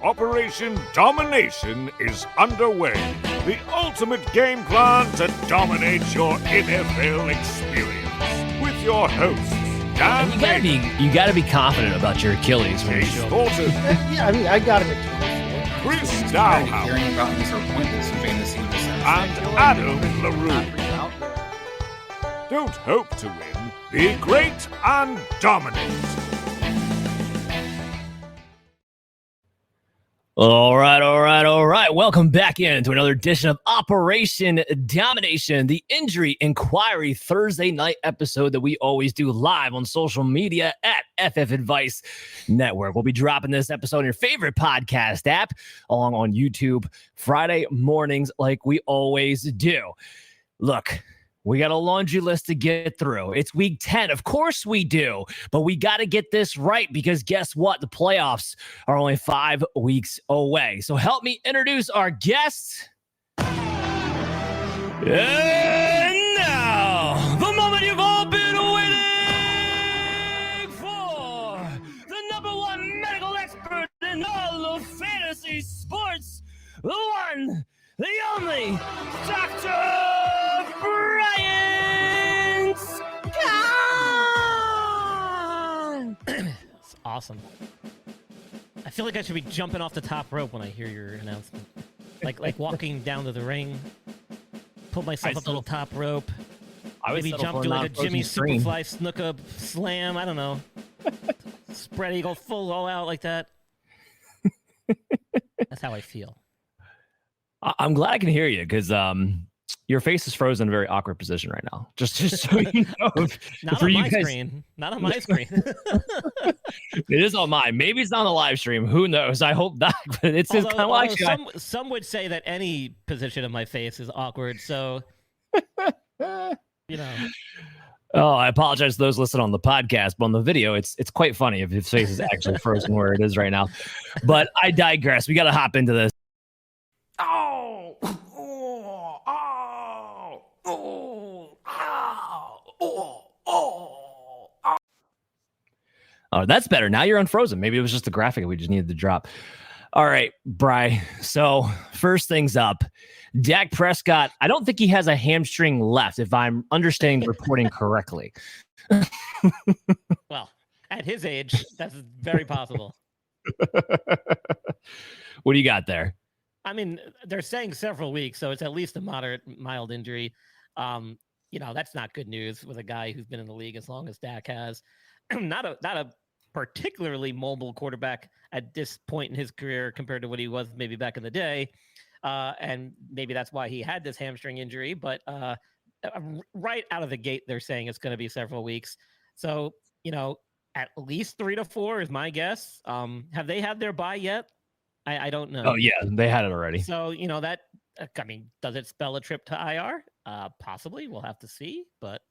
Operation Domination is underway. The ultimate game plan to dominate your NFL experience. With your hosts, Dan you gotta be confident about your Achilles when you Chase show. Thornton, Yeah, I mean, I got him at Chris Hearing Dowhouse, about these are pointless and fantasy in the sense. and Adam LaRue. Don't hope to win. Be great and dominate. All right. Welcome back into another edition of Operation Domination, the Injury Inquiry Thursday night episode that we always do live on social media at FF Advice Network. We'll be dropping this episode in your favorite podcast app, along on YouTube Friday mornings like we always do. Look, we got a laundry list to get through. It's week 10. Of course we do. But we got to get this right because guess what? The playoffs are only 5 weeks away. So help me introduce our guests. And now, the moment you've all been waiting for. The number one medical expert in all of fantasy sports. The one, the only, Dr. Brian Scott! That's awesome. I feel like I should be jumping off the top rope when I hear your announcement. Like walking down to the ring, pull myself up to the top rope, maybe jump to like a Jimmy Superfly Snuka slam, I don't know. Spread eagle full all out like that. That's how I feel. I'm glad I can hear you because your face is frozen in a very awkward position right now. Just so you know. Not on my screen. Not on my screen. It is on mine. Maybe it's not on the live stream. Who knows? I hope not. But it's just kind of like some would say that any position of my face is awkward. So, you know. Oh, I apologize to those listening on the podcast, but on the video, it's quite funny if his face is actually frozen where it is right now. But I digress. We got to hop into this. Oh, that's better. Now you're unfrozen. Maybe it was just the graphic we just needed to drop. All right, Bri. So first things up, Dak Prescott, I don't think he has a hamstring left, if I'm understanding the reporting correctly. Well, at his age, that's very possible. What do you got there? I mean, they're saying several weeks, so it's at least a mild injury. That's not good news with a guy who's been in the league as long as Dak has. Not a particularly mobile quarterback at this point in his career compared to what he was maybe back in the day. And maybe that's why he had this hamstring injury. But right out of the gate, they're saying it's going to be several weeks. So, at least 3 to 4 is my guess. Have they had their bye yet? I don't know. Oh, yeah, they had it already. So, does it spell a trip to IR? Possibly. We'll have to see. But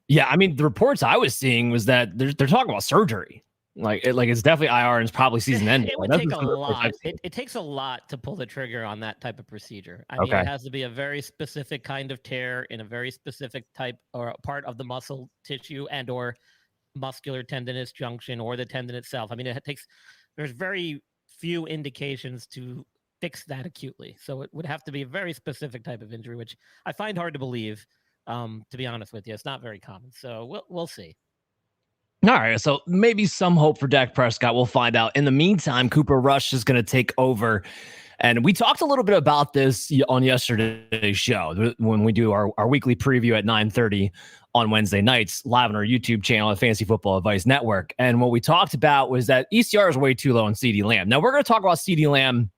yeah, I mean, the reports I was seeing was that they're talking about surgery. Like it's definitely IR and it's probably season ending. It would take a lot. It takes a lot to pull the trigger on that type of procedure. I mean, it has to be a very specific kind of tear in a very specific type or part of the muscle tissue and or muscular tendinous junction or the tendon itself. I mean, there's very few indications to fix that acutely. So it would have to be a very specific type of injury, which I find hard to believe. To be honest with you, it's not very common. So we'll see. All right, so maybe some hope for Dak Prescott. We'll find out. In the meantime, Cooper Rush is going to take over. And we talked a little bit about this on yesterday's show when we do our weekly preview at 9:30 on Wednesday nights live on our YouTube channel at Fantasy Football Advice Network. And what we talked about was that ECR is way too low on CeeDee Lamb. Now, we're going to talk about CeeDee Lamb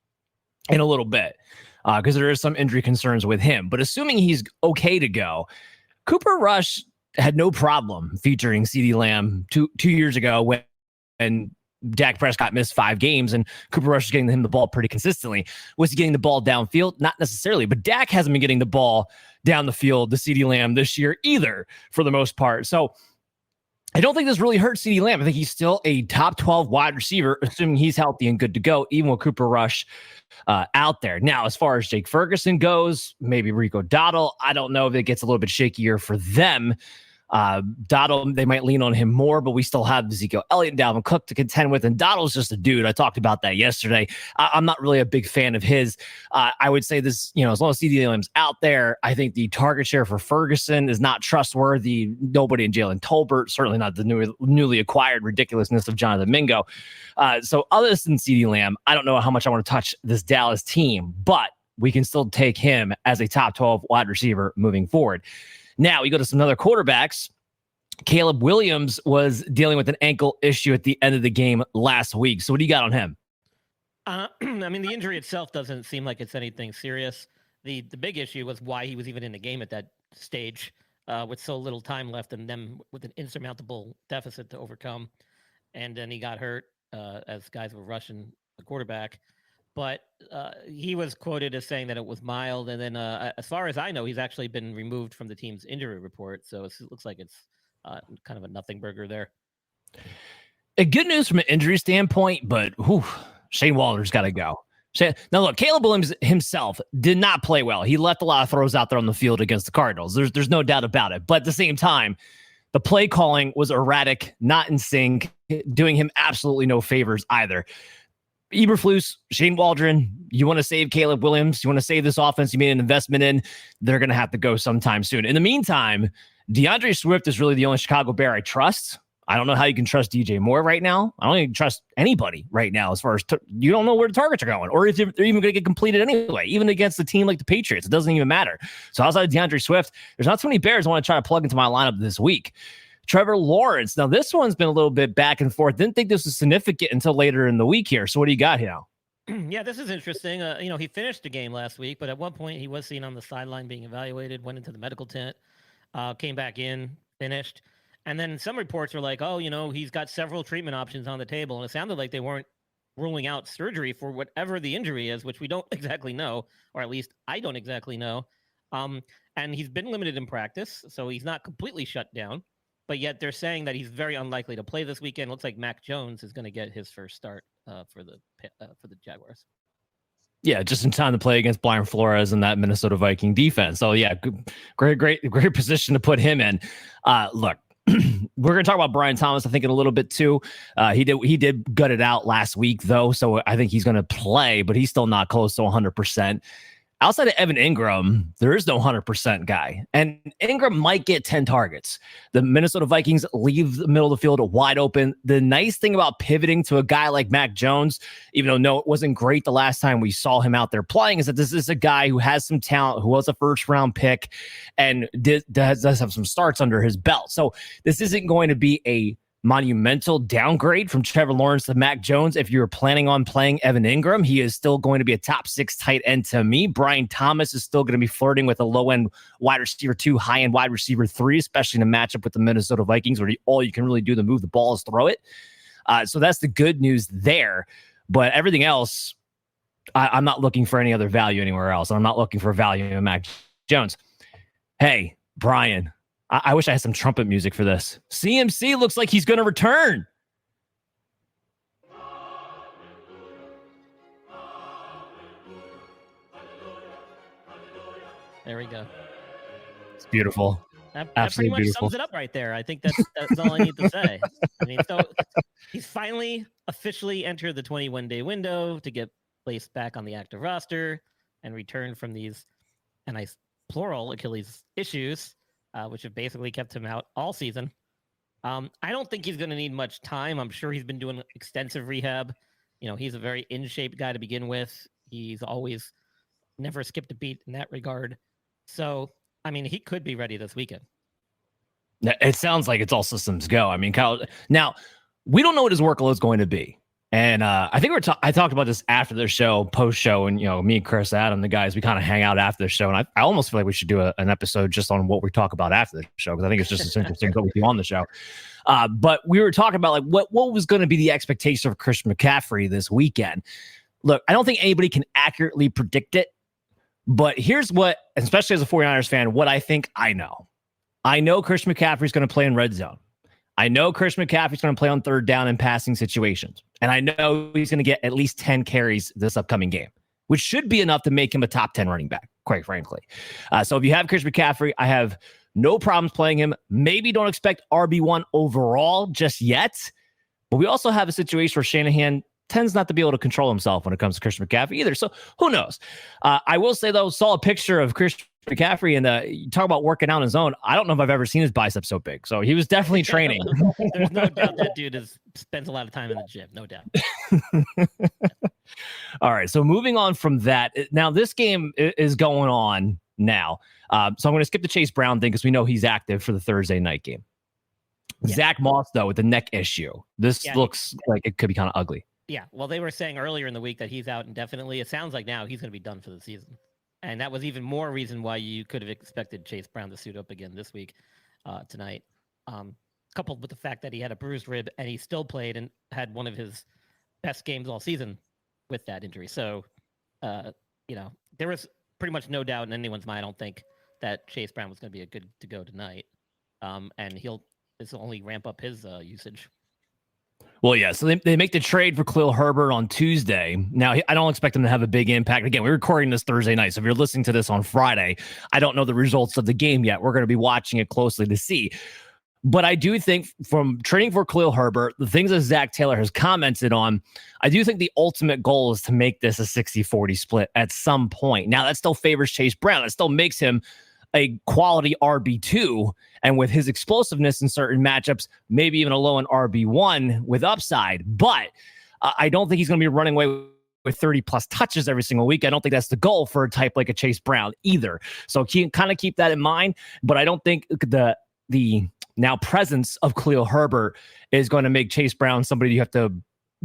in a little bit because there is some injury concerns with him. But assuming he's okay to go, Cooper Rush had no problem featuring CeeDee Lamb two years ago when Dak Prescott missed 5 games and Cooper Rush was getting him the ball pretty consistently. Was he getting the ball downfield? Not necessarily, but Dak hasn't been getting the ball down the field to CeeDee Lamb this year either, for the most part. So I don't think this really hurts CeeDee Lamb. I think he's still a top 12 wide receiver, assuming he's healthy and good to go, even with Cooper Rush out there. Now, as far as Jake Ferguson goes, maybe Rico Dowdle, I don't know if it gets a little bit shakier for them. Dottle, they might lean on him more, but we still have Ezekiel Elliott and Dalvin Cook to contend with. And Dottle's just a dude. I talked about that yesterday. I'm not really a big fan of his. I would say this, as long as CeeDee Lamb's out there, I think the target share for Ferguson is not trustworthy. Nobody in Jalen Tolbert, certainly not the newly acquired ridiculousness of Jonathan Mingo. So other than CeeDee Lamb, I don't know how much I want to touch this Dallas team, but we can still take him as a top 12 wide receiver moving forward. Now we go to some other quarterbacks. Caleb Williams was dealing with an ankle issue at the end of the game last week. So what do you got on him? I mean, the injury itself doesn't seem like it's anything serious. The big issue was why he was even in the game at that stage with so little time left and them with an insurmountable deficit to overcome. And then he got hurt as guys were rushing the quarterback. But he was quoted as saying that it was mild. And then as far as I know, he's actually been removed from the team's injury report. So it looks like it's kind of a nothing burger there. Good news from an injury standpoint, but Shane Waller's got to go. Now, look, Caleb Williams himself did not play well. He left a lot of throws out there on the field against the Cardinals. There's no doubt about it. But at the same time, the play calling was erratic, not in sync, doing him absolutely no favors either. Eberflus, Shane Waldron, you want to save Caleb Williams? You want to save this offense you made an investment in? They're going to have to go sometime soon. In the meantime, DeAndre Swift is really the only Chicago Bear I trust. I don't know how you can trust DJ Moore right now. I don't even trust anybody right now as far as you don't know where the targets are going or if they're even going to get completed anyway, even against a team like the Patriots. It doesn't even matter. So outside of DeAndre Swift, there's not so many Bears I want to try to plug into my lineup this week. Trevor Lawrence. Now, this one's been a little bit back and forth. Didn't think this was significant until later in the week here. So what do you got here? Yeah, this is interesting. He finished the game last week, but at one point he was seen on the sideline being evaluated, went into the medical tent, came back in, finished. And then some reports are like, he's got several treatment options on the table. And it sounded like they weren't ruling out surgery for whatever the injury is, which we don't exactly know, or at least I don't exactly know. And he's been limited in practice, so he's not completely shut down. But yet they're saying that he's very unlikely to play this weekend. Looks like Mac Jones is going to get his first start for the Jaguars. Yeah, just in time to play against Brian Flores and that Minnesota Viking defense. So yeah, great position to put him in. Look, we're going to talk about Brian Thomas, I think, in a little bit too. He did gut it out last week though, so I think he's going to play, but he's still not close to 100%. Outside of Evan Ingram, there is no 100% guy. And Ingram might get 10 targets. The Minnesota Vikings leave the middle of the field wide open. The nice thing about pivoting to a guy like Mac Jones, even though no, it wasn't great the last time we saw him out there playing, is that this is a guy who has some talent, who was a first-round pick, and does have some starts under his belt. So this isn't going to be a monumental downgrade from Trevor Lawrence to Mac Jones. If you're planning on playing Evan Ingram, he is still going to be a top 6 tight end to me. Brian Thomas is still going to be flirting with a low-end wide receiver 2, high-end wide receiver 3, especially in a matchup with the Minnesota Vikings where all you can really do to move the ball is throw it. So that's the good news there. But everything else, I'm not looking for any other value anywhere else. I'm not looking for value in Mac Jones. Hey, Brian, I wish I had some trumpet music for this. CMC looks like he's going to return. There we go. It's beautiful. That Absolutely pretty much beautiful. sums it up right there. I think that's all I need to say. I mean, so he's finally officially entered the 21-day window to get placed back on the active roster and return from these, and I plural Achilles issues, which have basically kept him out all season. I don't think he's going to need much time. I'm sure he's been doing extensive rehab. He's a very in-shape guy to begin with. He's always never skipped a beat in that regard. So, I mean, he could be ready this weekend. It sounds like it's all systems go. I mean, Kyle, now we don't know what his workload is going to be. And I think I talked about this after the show, post show, and me and Chris, Adam, the guys, we kind of hang out after the show, and I almost feel like we should do an episode just on what we talk about after the show, because I think it's just as interesting as what we do on the show. But we were talking about like what was going to be the expectation of Christian McCaffrey this weekend. Look, I don't think anybody can accurately predict it, but here's what, especially as a 49ers fan, what I think I know. I know Christian McCaffrey is going to play in red zone. I know Christian McCaffrey is going to play on third down in passing situations. And I know he's going to get at least 10 carries this upcoming game, which should be enough to make him a top 10 running back, quite frankly. So if you have Christian McCaffrey, I have No problems playing him. Maybe don't expect RB1 overall just yet. But we also have a situation where Shanahan tends not to be able to control himself when it comes to Christian McCaffrey either. So who knows? I will say, though, saw a picture of Christian McCaffrey, and you talk about working out on his own. I don't know if I've ever seen his biceps so big. So he was definitely training. There's no doubt that dude spends a lot of time in the gym. No doubt. All right. So moving on from that. Now, this game is going on now. So I'm going to skip the Chase Brown thing because we know he's active for the Thursday night game. Yeah. Zach Moss, though, with the neck issue. This looks like it could be kind of ugly. Yeah. Well, they were saying earlier in the week that he's out indefinitely. It sounds like now he's going to be done for the season. And that was even more reason why you could have expected Chase Brown to suit up again this week, tonight. Coupled with the fact that he had a bruised rib and he still played and had one of his best games all season with that injury. So, there was pretty much no doubt in anyone's mind, I don't think, that Chase Brown was going to be a good to go tonight. And this will only ramp up his usage. Well, yeah, so they make the trade for Khalil Herbert on Tuesday. Now, I don't expect them to have a big impact. Again, we're recording this Thursday night, so if you're listening to this on Friday, I don't know the results of the game yet. We're going to be watching it closely to see. But I do think from trading for Khalil Herbert, the things that Zach Taylor has commented on, I do think the ultimate goal is to make this a 60-40 split at some point. Now, that still favors Chase Brown. It still makes him a quality RB2, and with his explosiveness in certain matchups, maybe even a low-end RB1 with upside. But I don't think he's going to be running away with 30-plus touches every single week. I don't think that's the goal for a type like a Chase Brown either. So kind of keep that in mind. But I don't think the now presence of Khalil Herbert is going to make Chase Brown somebody you have to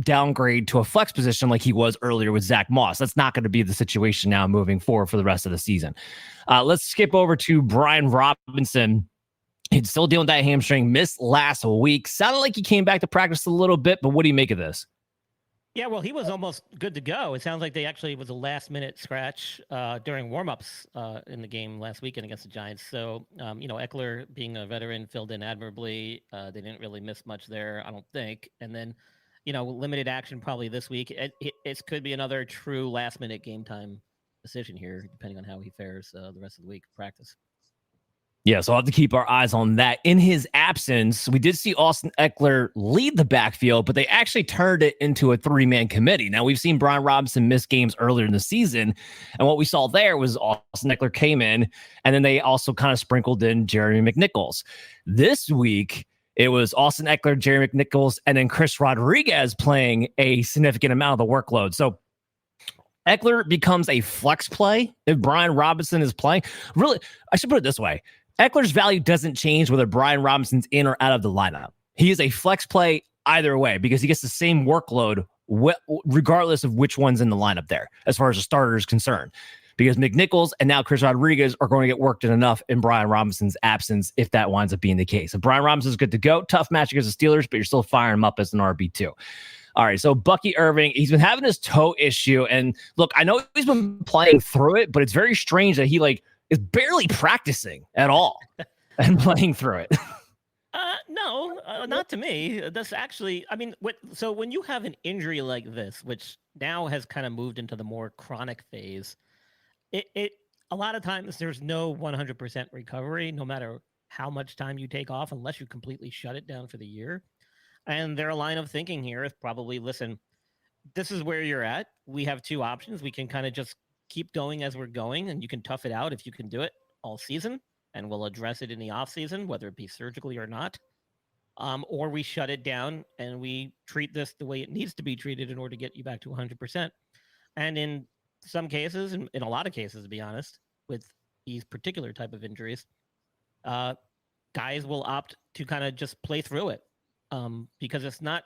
downgrade to a flex position like he was earlier with Zach Moss. That's not going to be the situation now moving forward for the rest of the season. Let's skip over to Brian Robinson. He's still dealing with that hamstring, missed last week. Sounded like he came back to practice a little bit, but what do you make of this? Yeah, well, he was almost good to go. It sounds like they actually was a last-minute scratch during warm-ups in the game last weekend against the Giants. So, Eckler, being a veteran, filled in admirably. They didn't really miss much there, I don't think. And then, limited action probably this week. It could be another true last-minute game time decision here, depending on how he fares the rest of the week practice. Yeah, so I'll have to keep our eyes on that. In his absence, we did see Austin Eckler lead the backfield, but they actually turned it into a three-man committee. Now, we've seen Brian Robinson miss games earlier in the season, and what we saw there was Austin Eckler came in, and then they also kind of sprinkled in Jeremy McNichols. This week, it was Austin Eckler, Jeremy McNichols, and then Chris Rodriguez playing a significant amount of the workload. So Eckler becomes a flex play if Brian Robinson is playing. Really, I should put it this way. Eckler's value doesn't change whether Brian Robinson's in or out of the lineup. He is a flex play either way because he gets the same workload regardless of which one's in the lineup there as far as the starter is concerned. Because McNichols and now Chris Rodriguez are going to get worked in enough in Brian Robinson's absence if that winds up being the case. If Brian Robinson's good to go, tough match against the Steelers, but you're still firing him up as an RB2. All right, so Bucky Irving, he's been having his toe issue. And look, I know he's been playing through it, but it's very strange that he is barely practicing at all and playing through it. No, not to me. That's actually, so when you have an injury like this, which now has kind of moved into the more chronic phase, it a lot of times there's no 100% recovery, no matter how much time you take off, unless you completely shut it down for the year. And their line of thinking here is probably, listen, this is where you're at. We have two options. We can kind of just keep going as we're going, and you can tough it out if you can do it all season, and we'll address it in the off season, whether it be surgically or not. Or we shut it down and we treat this the way it needs to be treated in order to get you back to 100%. And in some cases, and in a lot of cases, to be honest, with these particular type of injuries, guys will opt to kind of just play through it because it's not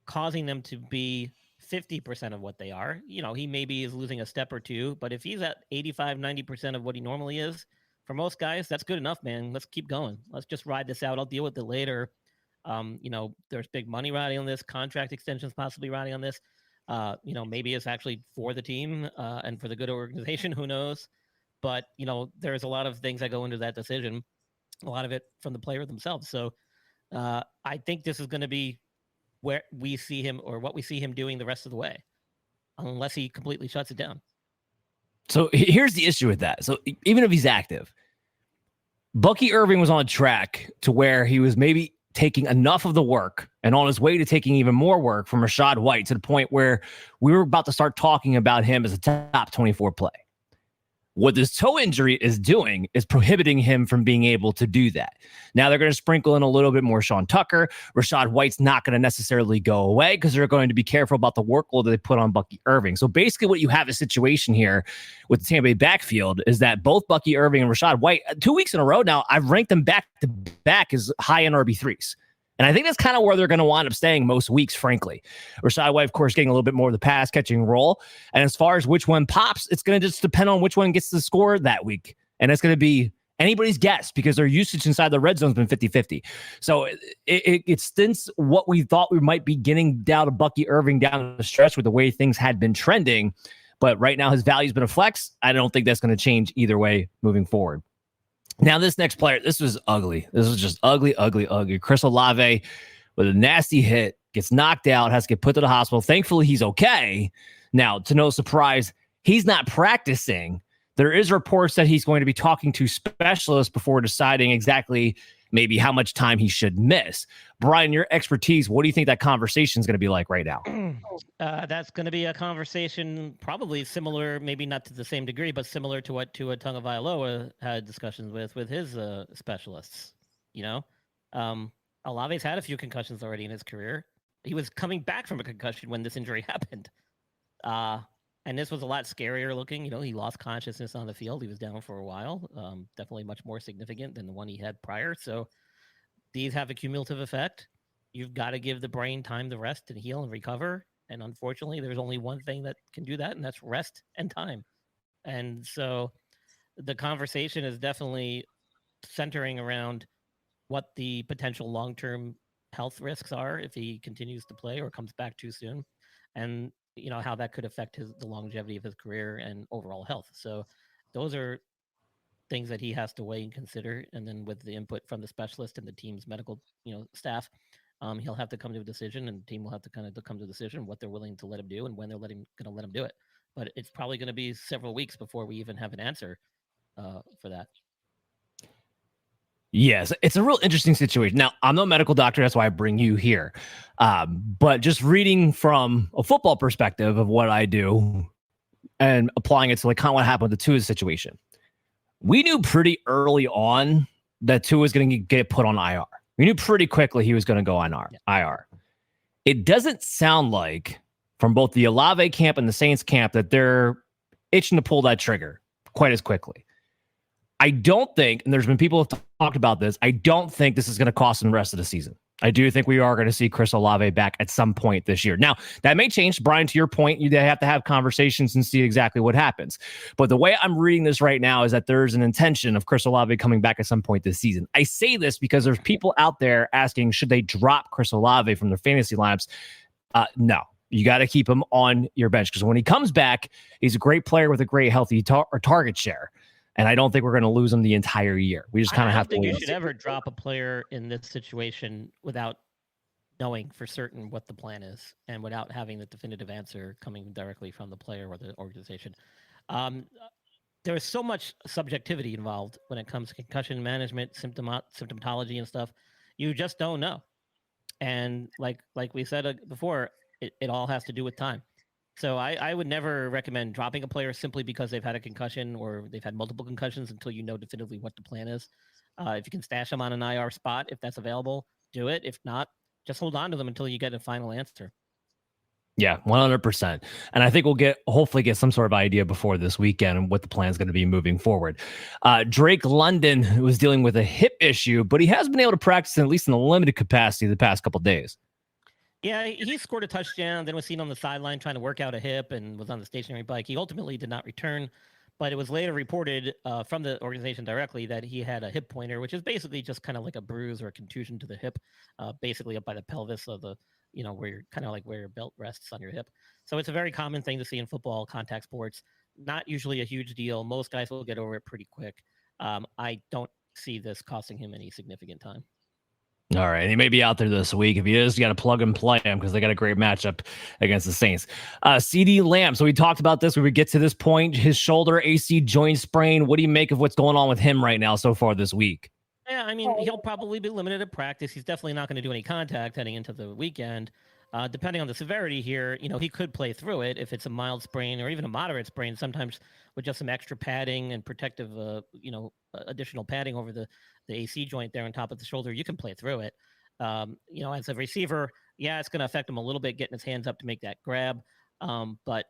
causing them to be 50% of what they are. He maybe is losing a step or two, but if he's at 85, 90% of what he normally is, for most guys, that's good enough, man. Let's keep going. Let's just ride this out. I'll deal with it later. There's big money riding on this, contract extensions possibly riding on this. Maybe it's actually for the team and for the good organization, who knows? But, there's a lot of things that go into that decision, a lot of it from the player themselves. So I think this is going to be where we see him or what we see him doing the rest of the way, unless he completely shuts it down. So here's the issue with that. So even if he's active, Bucky Irving was on track to where he was maybe taking enough of the work and on his way to taking even more work from Rachaad White to the point where we were about to start talking about him as a top 24 play. What this toe injury is doing is prohibiting him from being able to do that. Now they're going to sprinkle in a little bit more Sean Tucker. Rachaad White's not going to necessarily go away because they're going to be careful about the workload that they put on Bucky Irving. So basically what you have a situation here with the Tampa Bay backfield is that both Bucky Irving and Rachaad White, 2 weeks in a row now, I've ranked them back to back as high end RB3s. And I think that's kind of where they're going to wind up staying most weeks, frankly. Rachaad White, of course, getting a little bit more of the pass catching role. And as far as which one pops, it's going to just depend on which one gets the score that week. And it's going to be anybody's guess because their usage inside the red zone has been 50-50. So it stints what we thought we might be getting down to Bucky Irving down the stretch with the way things had been trending. But right now his value's been a flex. I don't think that's going to change either way moving forward. Now, this next player, this was ugly. This was just ugly. Chris Olave with a nasty hit, gets knocked out, has to get put to the hospital. Thankfully, he's okay. Now, to no surprise, he's not practicing. There is reports that he's going to be talking to specialists before deciding exactly maybe how much time he should miss. Brian, your expertise, what do you think that conversation is going to be like right now? That's going to be a conversation probably similar, maybe not to the same degree, but similar to what Tua Tagovailoa had discussions with his specialists. Olave's had a few concussions already in his career. He was coming back from a concussion when this injury happened. And this was a lot scarier looking. He lost consciousness on the field. He was down for a while. Definitely much more significant than the one he had prior. So these have a cumulative effect. You've got to give the brain time to rest and heal and recover. And unfortunately, there's only one thing that can do that, and that's rest and time. And so the conversation is definitely centering around what the potential long-term health risks are if he continues to play or comes back too soon. And how that could affect the longevity of his career and overall health. So those are things that he has to weigh and consider. And then with the input from the specialist and the team's medical, staff, he'll have to come to a decision, and the team will have to kind of come to a decision what they're willing to let him do and when they're going to let him do it. But it's probably going to be several weeks before we even have an answer for that. Yes, it's a real interesting situation. Now, I'm no medical doctor. That's why I bring you here. But just reading from a football perspective of what I do and applying it to kind of what happened with the Tua's situation. We knew pretty early on that Tua was going to get put on IR. We knew pretty quickly he was going to go on IR. It doesn't sound like from both the Olave camp and the Saints camp that they're itching to pull that trigger quite as quickly. I don't think, and there's been people who have talked about this, I don't think this is going to cost them the rest of the season. I do think we are going to see Chris Olave back at some point this year. Now, that may change. Brian, to your point, you have to have conversations and see exactly what happens. But the way I'm reading this right now is that there's an intention of Chris Olave coming back at some point this season. I say this because there's people out there asking, should they drop Chris Olave from their fantasy lineups? No. You got to keep him on your bench because when he comes back, he's a great player with a great healthy target share. And I don't think we're going to lose him the entire year. We just kind of have to. I don't think you should ever drop a player in this situation without knowing for certain what the plan is and without having the definitive answer coming directly from the player or the organization. There is so much subjectivity involved when it comes to concussion management, symptomatology and stuff. You just don't know. And like we said before, it all has to do with time. So I would never recommend dropping a player simply because they've had a concussion or they've had multiple concussions until you know definitively what the plan is. If you can stash them on an IR spot, if that's available, do it. If not, just hold on to them until you get a final answer. Yeah, 100%. And I think we'll hopefully get some sort of idea before this weekend and what the plan is going to be moving forward. Drake London was dealing with a hip issue, but he has been able to practice at least in a limited capacity the past couple of days. Yeah, he scored a touchdown, then was seen on the sideline trying to work out a hip and was on the stationary bike. He ultimately did not return, but it was later reported from the organization directly that he had a hip pointer, which is basically just kind of like a bruise or a contusion to the hip, basically up by the pelvis of the, where you're kind of like where your belt rests on your hip. So it's a very common thing to see in football, contact sports. Not usually a huge deal. Most guys will get over it pretty quick. I don't see this costing him any significant time. All right. He may be out there this week. If he is, you got to plug and play him because they got a great matchup against the Saints. CeeDee Lamb. So we talked about this. We would get to this point. His shoulder AC joint sprain. What do you make of what's going on with him right now so far this week? Yeah, I mean, he'll probably be limited at practice. He's definitely not going to do any contact heading into the weekend. Depending on the severity here, he could play through it if it's a mild sprain or even a moderate sprain. Sometimes with just some extra padding and protective, additional padding over the AC joint there on top of the shoulder, you can play through it. As a receiver, yeah, it's going to affect him a little bit getting his hands up to make that grab. But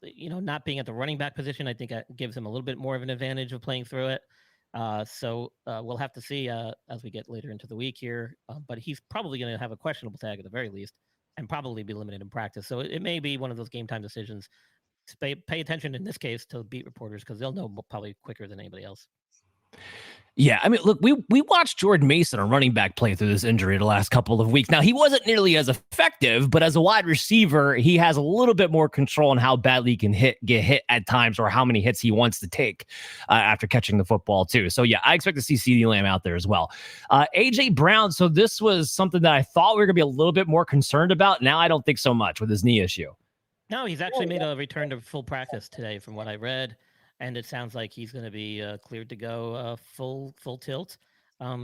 not being at the running back position, I think gives him a little bit more of an advantage of playing through it. So we'll have to see as we get later into the week here. But he's probably going to have a questionable tag at the very least and probably be limited in practice. So it may be one of those game time decisions. Pay attention in this case to beat reporters because they'll know probably quicker than anybody else. Yeah, I mean, look, we watched Jordan Mason, a running back, play through this injury the last couple of weeks. Now, he wasn't nearly as effective, but as a wide receiver, he has a little bit more control on how badly he can get hit at times or how many hits he wants to take after catching the football, too. So, yeah, I expect to see CeeDee Lamb out there as well. A.J. Brown, so this was something that I thought we were going to be a little bit more concerned about. Now I don't think so much with his knee issue. No, he's actually made a return to full practice today from what I read. And it sounds like he's going to be cleared to go full tilt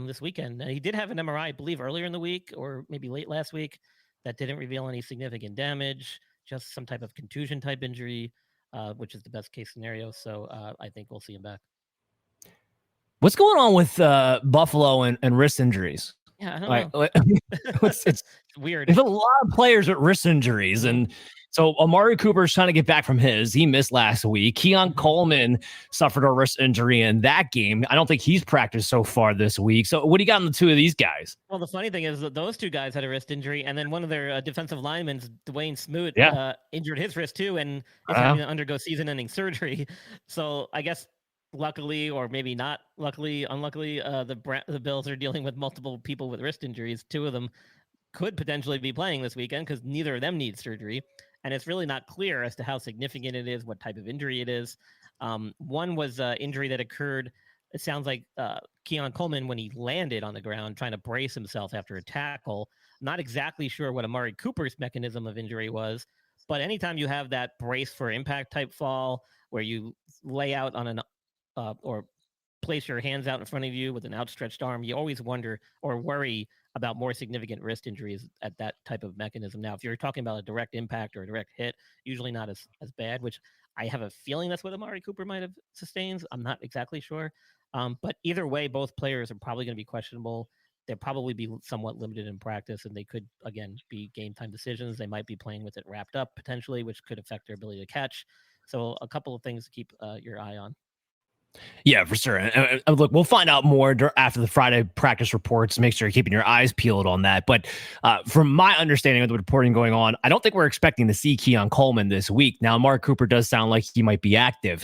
this weekend. He did have an MRI, I believe, earlier in the week or maybe late last week that didn't reveal any significant damage, just some type of contusion type injury, which is the best case scenario. So I think we'll see him back. What's going on with Buffalo and wrist injuries? Yeah, I don't know. It's weird. There's a lot of players with wrist injuries, and so Amari Cooper is trying to get back from his. He missed last week. Keon Coleman suffered a wrist injury in that game. I don't think he's practiced so far this week. So what do you got on the two of these guys? Well, the funny thing is that those two guys had a wrist injury, and then one of their defensive linemen, Dwayne Smoot, injured his wrist too, and is having to undergo season-ending surgery. So I guess luckily, or maybe not luckily, unluckily, the Bills are dealing with multiple people with wrist injuries. Two of them could potentially be playing this weekend because neither of them need surgery. And it's really not clear as to how significant it is, what type of injury it is. One was an injury that occurred, it sounds like Keon Coleman, when he landed on the ground trying to brace himself after a tackle. Not exactly sure what Amari Cooper's mechanism of injury was, but anytime you have that brace for impact type fall where you lay out on an or place your hands out in front of you with an outstretched arm, you always wonder or worry about more significant wrist injuries at that type of mechanism. Now, if you're talking about a direct impact or a direct hit, usually not as bad, which I have a feeling that's what Amari Cooper might have sustained. I'm not exactly sure. But either way, both players are probably going to be questionable. They'll probably be somewhat limited in practice, and they could, again, be game time decisions. They might be playing with it wrapped up potentially, which could affect their ability to catch. So a couple of things to keep your eye on. Yeah, for sure. And look, we'll find out more after the Friday practice reports. Make sure you're keeping your eyes peeled on that. But from my understanding of the reporting going on, I don't think we're expecting to see Keon Coleman this week. Now, Mark Cooper does sound like he might be active.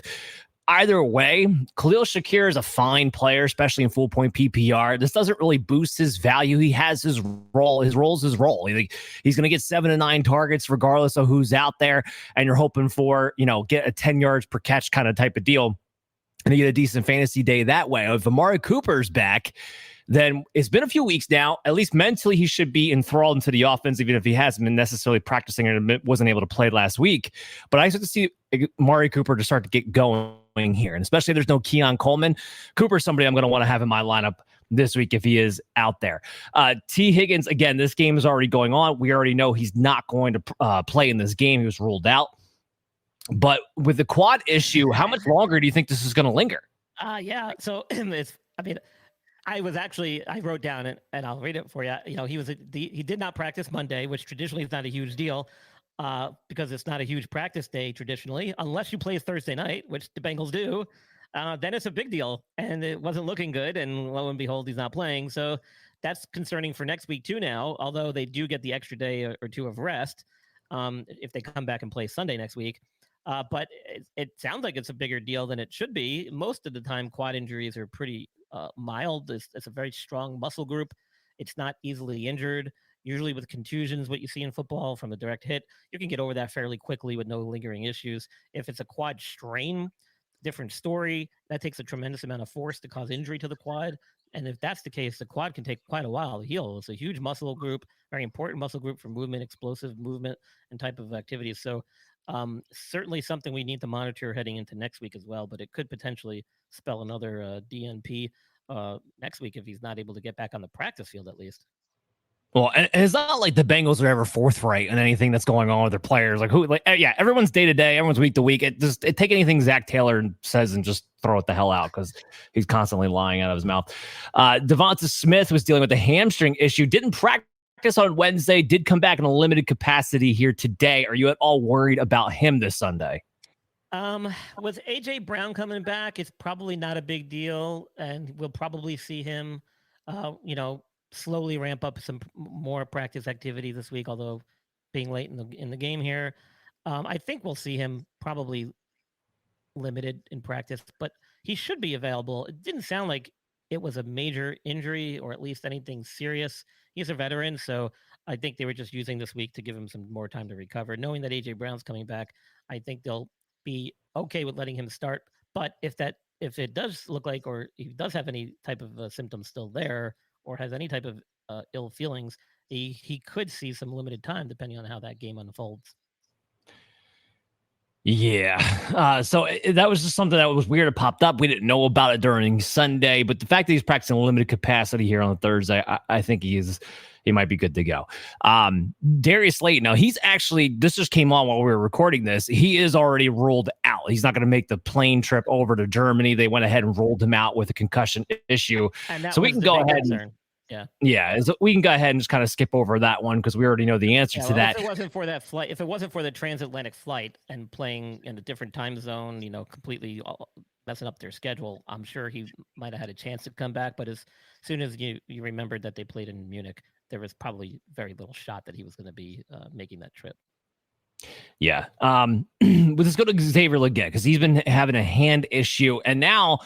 Either way, Khalil Shakir is a fine player, especially in full point PPR. This doesn't really boost his value. He has his role. His role's his role. He's going to get 7 to 9 targets regardless of who's out there. And you're hoping for, get a 10 yards per catch kind of type of deal. And you get a decent fantasy day that way. If Amari Cooper's back, then it's been a few weeks now. At least mentally, he should be enthralled into the offense, even if he hasn't been necessarily practicing and wasn't able to play last week. But I expect to see Amari Cooper to start to get going here. And especially if there's no Keon Coleman, Cooper's somebody I'm going to want to have in my lineup this week if he is out there. T. Higgins, again, this game is already going on. We already know he's not going to play in this game. He was ruled out. But with the quad issue, how much longer do you think this is going to linger? Yeah. So I wrote down it and I'll read it for you. He did not practice Monday, which traditionally is not a huge deal because it's not a huge practice day traditionally, unless you play Thursday night, which the Bengals do. Then it's a big deal, and it wasn't looking good. And lo and behold, he's not playing. So that's concerning for next week too. Now, although they do get the extra day or two of rest if they come back and play Sunday next week. But it sounds like it's a bigger deal than it should be. Most of the time, quad injuries are pretty mild. It's a very strong muscle group. It's not easily injured. Usually with contusions, what you see in football from a direct hit, you can get over that fairly quickly with no lingering issues. If it's a quad strain, different story. That takes a tremendous amount of force to cause injury to the quad. And if that's the case, the quad can take quite a while to heal. It's a huge muscle group, very important muscle group for movement, explosive movement, and type of activities. So certainly something we need to monitor heading into next week as well, but it could potentially spell another DNP. next week if he's not able to get back on the practice field at least. Well, and it's not like the Bengals are ever forthright in anything that's going on with their players. Yeah, everyone's day to day, everyone's week to week. It take anything Zach Taylor says and just throw it the hell out because he's constantly lying out of his mouth. DeVonta Smith was dealing with a hamstring issue, didn't practice on Wednesday, did come back in a limited capacity here today. Are you at all worried about him this Sunday? With AJ Brown coming back, it's probably not a big deal, and we'll probably see him, slowly ramp up some more practice activity this week, although being late in the game here. I think we'll see him probably limited in practice, but he should be available. It didn't sound like it was a major injury or at least anything serious. He's a veteran, so I think they were just using this week to give him some more time to recover. Knowing that AJ Brown's coming back, I think they'll be okay with letting him start. But if it does look like, or he does have any type of symptoms still there, or has any type of ill feelings, he could see some limited time depending on how that game unfolds. Yeah. So that was just something that was weird. It popped up. We didn't know about it during Sunday, but the fact that he's practicing limited capacity here on Thursday, I think he might be good to go. Darius Slayton, now he's actually, this just came on while we were recording this. He is already ruled out. He's not going to make the plane trip over to Germany. They went ahead and rolled him out with a concussion issue. So we can go ahead and so we can go ahead and just kind of skip over that one because we already know the answer to that. If it wasn't for that flight, if it wasn't for the transatlantic flight and playing in a different time zone, completely messing up their schedule, I'm sure he might have had a chance to come back. But as soon as you remembered that they played in Munich, there was probably very little shot that he was going to be making that trip. Yeah. Let's go to Xavier Leggett because he's been having a hand issue. And now,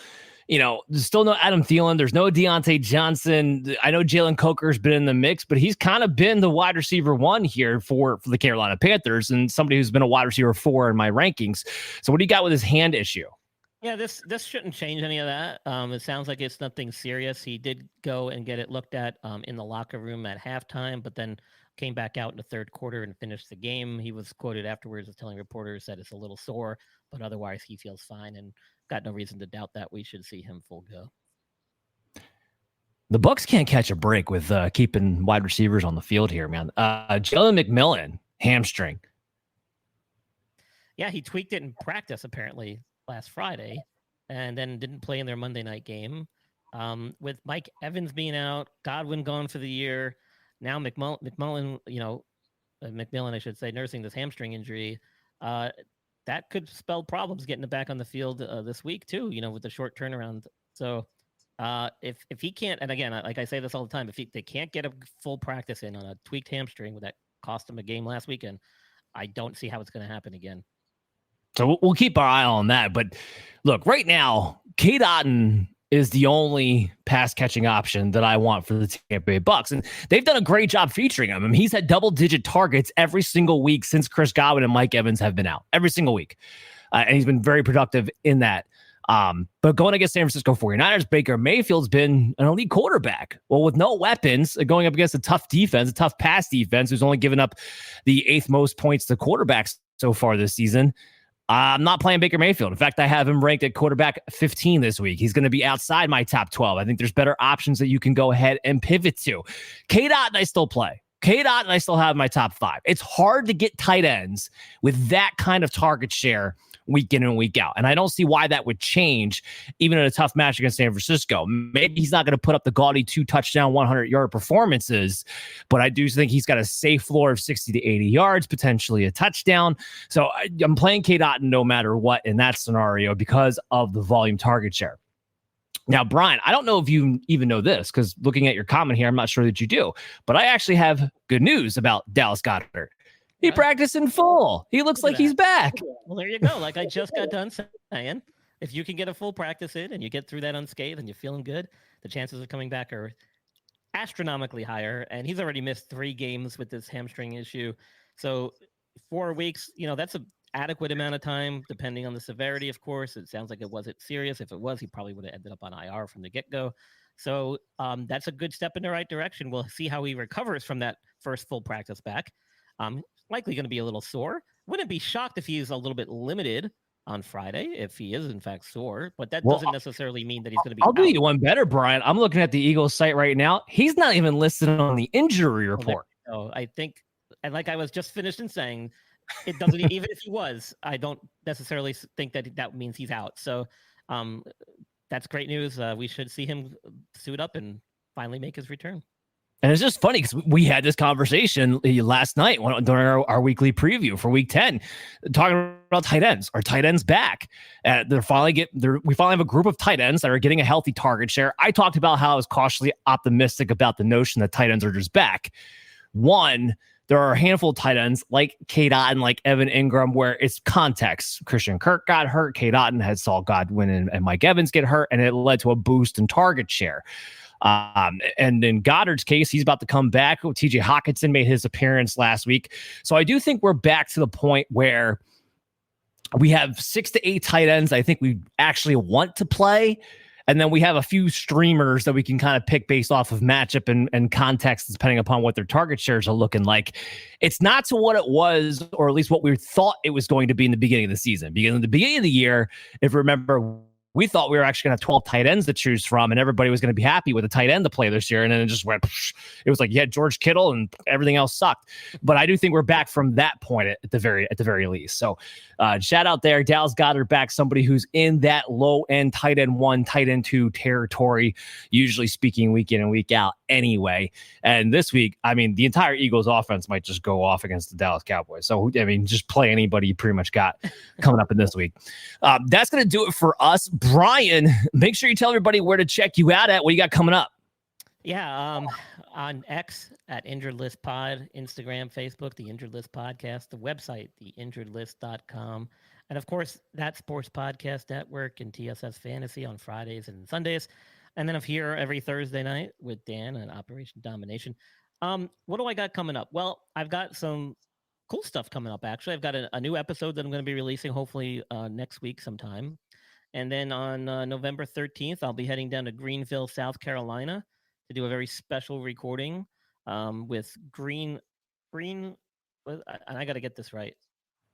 there's still no Adam Thielen. There's no Deontay Johnson. I know Jalen Coker's been in the mix, but he's kind of been the wide receiver 1 here for the Carolina Panthers and somebody who's been a wide receiver 4 in my rankings. So what do you got with his hand issue? Yeah, this shouldn't change any of that. It sounds like it's nothing serious. He did go and get it looked at in the locker room at halftime, but then came back out in the third quarter and finished the game. He was quoted afterwards as telling reporters that it's a little sore, but otherwise he feels fine and got no reason to doubt that we should see him full go. The Bucs can't catch a break with keeping wide receivers on the field here, man. Jalen McMillan, hamstring. Yeah, he tweaked it in practice apparently last Friday and then didn't play in their Monday night game. With Mike Evans being out, Godwin gone for the year, now McMillan, I should say, nursing this hamstring injury. That could spell problems getting it back on the field this week too, with the short turnaround. So if he can't, and again, like I say this all the time, if they can't get a full practice in on a tweaked hamstring that cost him a game last weekend, I don't see how it's going to happen again. So we'll keep our eye on that. But look, right now, Cade Otton is the only pass catching option that I want for the Tampa Bay Bucs. And they've done a great job featuring him. I mean, he's had double-digit targets every single week since Chris Godwin and Mike Evans have been out. Every single week. And he's been very productive in that. But going against San Francisco 49ers, Baker Mayfield's been an elite quarterback. Well, with no weapons, going up against a tough defense, a tough pass defense, who's only given up the 8th most points to quarterbacks so far this season, I'm not playing Baker Mayfield. In fact, I have him ranked at quarterback 15 this week. He's going to be outside my top 12. I think there's better options that you can go ahead and pivot to. Cade Otton, I still play. Cade Otton, I still have in my top 5. It's hard to get tight ends with that kind of target share week in and week out. And I don't see why that would change even in a tough match against San Francisco. Maybe he's not going to put up the gaudy 2-touchdown, 100-yard performances, but I do think he's got a safe floor of 60 to 80 yards, potentially a touchdown. So I'm playing Cade Otton no matter what in that scenario because of the volume target share. Now, Brian, I don't know if you even know this because looking at your comment here, I'm not sure that you do, but I actually have good news about Dallas Goedert. He practiced in full. He looks like he's back. Well, there you go. Like I just got done saying, if you can get a full practice in and you get through that unscathed and you're feeling good, the chances of coming back are astronomically higher. And he's already missed 3 games with this hamstring issue. So 4 weeks, that's an adequate amount of time, depending on the severity, of course. It sounds like it wasn't serious. If it was, he probably would have ended up on IR from the get-go. So that's a good step in the right direction. We'll see how he recovers from that first full practice back. Likely going to be a little sore. Wouldn't be shocked if he's a little bit limited on Friday if he is in fact sore, but that Well, doesn't necessarily mean that he's going to be I'll do out. you one better, Brian. I'm looking at the Eagles site right now. He's not even listed on the injury report. So I think, and like I was just finished in saying, it doesn't even if he was, I don't necessarily think that means he's out. So that's great news. We should see him suit up and finally make his return. And it's just funny because we had this conversation last night during our weekly preview for Week 10, talking about tight ends. Are tight ends back? We finally have a group of tight ends that are getting a healthy target share. I talked about how I was cautiously optimistic about the notion that tight ends are just back. One, there are a handful of tight ends like K. Dotton, like Evan Ingram, where it's context. Christian Kirk got hurt. K. Dotton had Saul Godwin and Mike Evans get hurt, and it led to a boost in target share. And in Goddard's case, he's about to come back. TJ Hockenson made his appearance last week. So I do think we're back to the point where we have 6 to 8 tight ends I think we actually want to play. And then we have a few streamers that we can kind of pick based off of matchup and context, depending upon what their target shares are looking like. It's not to what it was, or at least what we thought it was going to be in the beginning of the season. Because in the beginning of the year, if you remember, we thought we were actually going to have 12 tight ends to choose from, and everybody was going to be happy with a tight end to play this year. And then it just went, it was like you had George Kittle and everything else sucked. But I do think we're back from that point at the very least. So shout out there, Dallas Goedert back, somebody who's in that low end tight end 1, tight end 2 territory, usually speaking week in and week out anyway. And this week, I mean, the entire Eagles offense might just go off against the Dallas Cowboys. So, I mean, just play anybody you pretty much got coming up in this week. That's going to do it for us. Brian, make sure you tell everybody where to check you out at. What you got coming up? Yeah, on X at Injured List Pod, Instagram, Facebook, the Injured List Podcast, the website, theinjuredlist.com, and of course, that Sports Podcast Network and TSS Fantasy on Fridays and Sundays. And then I'm here every Thursday night with Dan on Operation Domination. What do I got coming up? Well, I've got some cool stuff coming up, actually. I've got a new episode that I'm going to be releasing hopefully next week sometime. And then on November 13th, I'll be heading down to Greenville, South Carolina to do a very special recording with Green, and I got to get this right.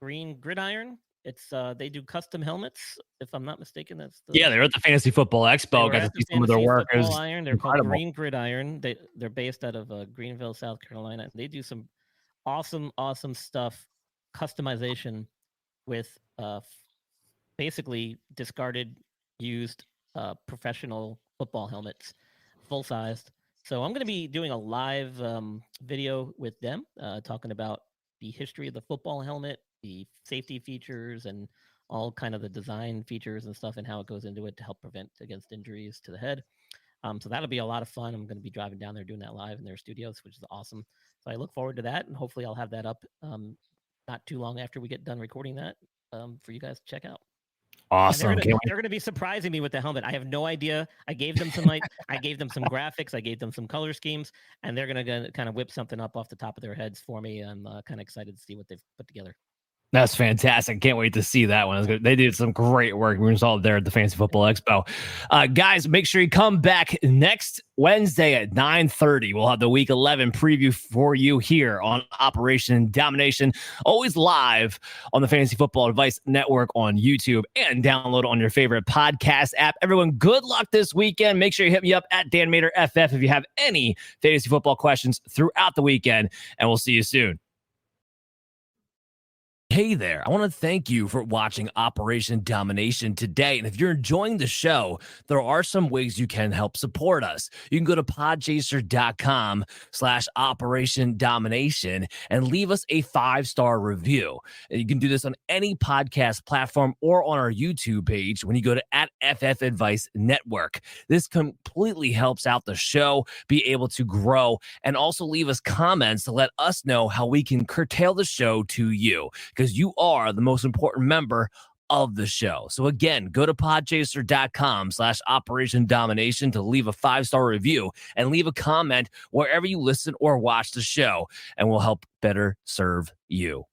Green Gridiron. It's they do custom helmets, if I'm not mistaken. They're at the Fantasy Football Expo. Got to see some of their work. They're called Green Gridiron. They're based out of Greenville, South Carolina. They do some awesome stuff, customization with basically discarded, used professional football helmets, full sized. So I'm going to be doing a live video with them, talking about the history of the football helmet, the safety features, and all kind of the design features and stuff, and how it goes into it to help prevent against injuries to the head. So that'll be a lot of fun. I'm going to be driving down there doing that live in their studios, which is awesome. So I look forward to that, and hopefully I'll have that up not too long after we get done recording that for you guys to check out. Awesome. They're going to be surprising me with the helmet. I have no idea. I gave them some graphics. I gave them some color schemes, and they're going to kind of whip something up off the top of their heads for me. I'm kind of excited to see what they've put together. That's fantastic. Can't wait to see that one. They did some great work. We saw it there at the Fantasy Football Expo. Guys, make sure you come back next Wednesday at 9:30. We'll have the Week 11 preview for you here on Operation Domination, always live on the Fantasy Football Advice Network on YouTube, and download on your favorite podcast app. Everyone, good luck this weekend. Make sure you hit me up at Dan Mater FF if you have any fantasy football questions throughout the weekend, and we'll see you soon. Hey there, I want to thank you for watching Operation Domination today. And if you're enjoying the show, there are some ways you can help support us. You can go to podchaser.com/Operation Domination and leave us a 5-star review. And you can do this on any podcast platform or on our YouTube page when you go to @FF Advice Network. This completely helps out the show be able to grow, and also leave us comments to let us know how we can curtail the show to you, because you are the most important member of the show. So again, go to podchaser.com/Operation Domination to leave a 5-star review and leave a comment wherever you listen or watch the show, and we'll help better serve you.